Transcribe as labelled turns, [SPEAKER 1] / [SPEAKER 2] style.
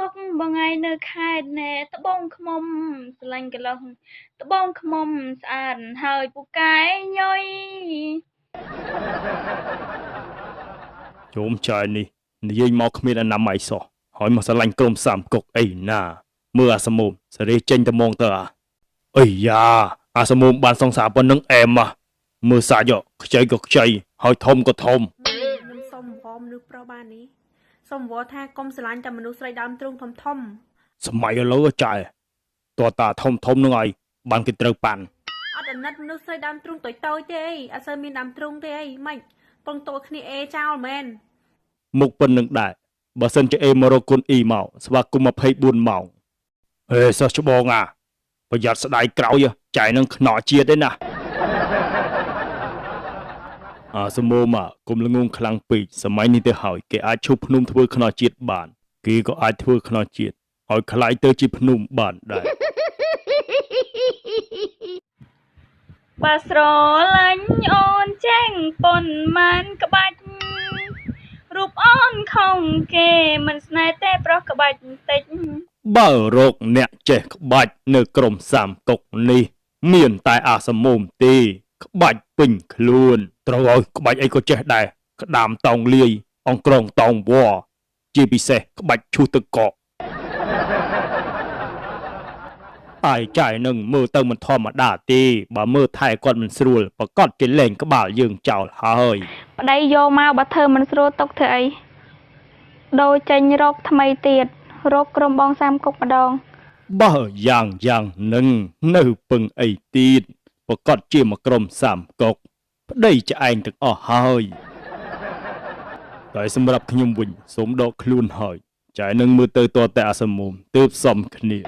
[SPEAKER 1] កបងឯងនៅខេត្តណែត្បូងឃ្មុំស្រឡាញ់កន្លោះត្បូងឃ្មុំស្អាតហើយពូកែញយ
[SPEAKER 2] ជុំចាយនេះនិយាយមកគ្មានអនាម័យសោះហើយមកស្រឡាញ់ក្រុមសាមកុកអីណាមើលអាសមុំសេរីចេញតែមកទៅអីយ៉ាអាសមុំបានសង្សារប៉ុណ្្នឹងអែមមើលសាច់ខ្ចីក៏ខ្ចីហើយធំក៏ធំ
[SPEAKER 3] ខ្ញុំសុំវល់មនុស្សប្រុសបាននេះសុំវល់ថាកុំស្រឡាញ់តែមនុស្សស្រីដើមទ្រូងធំ
[SPEAKER 2] សម័យឥឡូវចាយតើតាធំនឹងហើយបានគេត្រូវប៉ាន់
[SPEAKER 3] អត់អាណិតមនុស្សស្រីដើមទ្រូងតូចទេអីអត់សូវមានដើមទ្រូងទេអីម៉េចពងតូចគ្នាអេចោលមែន
[SPEAKER 2] មុខប៉ុណ្្នឹងដែរបើសិនជាអេមករកគុណអ៊ីមកស្វាគមន៍24ម៉ោងហេសិស្សច្បងប្រយ័ត្នស្ដាយក្រោយចាយនឹងខ្នក់ជាតិទេណាសមុំគុំល្ងងខ្លាំងពេកសម័យនេះទៅហើយគេអាចឈប់ភ្នំធ្វើខ្នក់ជាតិបានគេក៏អាចធ្វើខ្នក់ជាតិឲ្យคล้ายទៅជាភ្នំបានដែរ
[SPEAKER 1] បើស្រឡាញ់អូនចេញប៉ុន្មានក្បាច់រូបអូនខំគេមិនស្នេហ៍ទេប្រុសក្បាច់បន្តិច
[SPEAKER 2] បើរកអ្នកចេះក្បាច់នៅក្រុមសាមកុកនេះមានតែអាសមុំទេក្បាច់ពេញខ្លួនត្រូវឲ្យក្បាច់អីក៏ចេះដែរក្តាមតោងលាយអង្ក្រងតោងវ៉ជាពិសេសក្បាច់ឈូសទឹកកកតែចាយនឹងមើលទៅមិនធម្មតាទេបើមើលថែគាត់មិនស្រួលប្រកាសជាលែងក្បាលយើងចោលហើយ
[SPEAKER 1] ប្តីយកមកបើធ្វើមិនស្រួលຕົកធ្វើអីដូរចេញរកថ្មីទៀតរកក្រុមបងសាមកុកម្ដង
[SPEAKER 2] បើយ៉ាងនឹងនៅពឹងអីទៀតប្រកាសជាមកក្រុមសាមកុកប្តីចឯងទាំងអស់ហើយតែសម្រាប់ខ្ញុំវិញសូមដកខ្លួនហើយចែនឹងមើលទៅតតែអាសមុំទើបសមគ្នា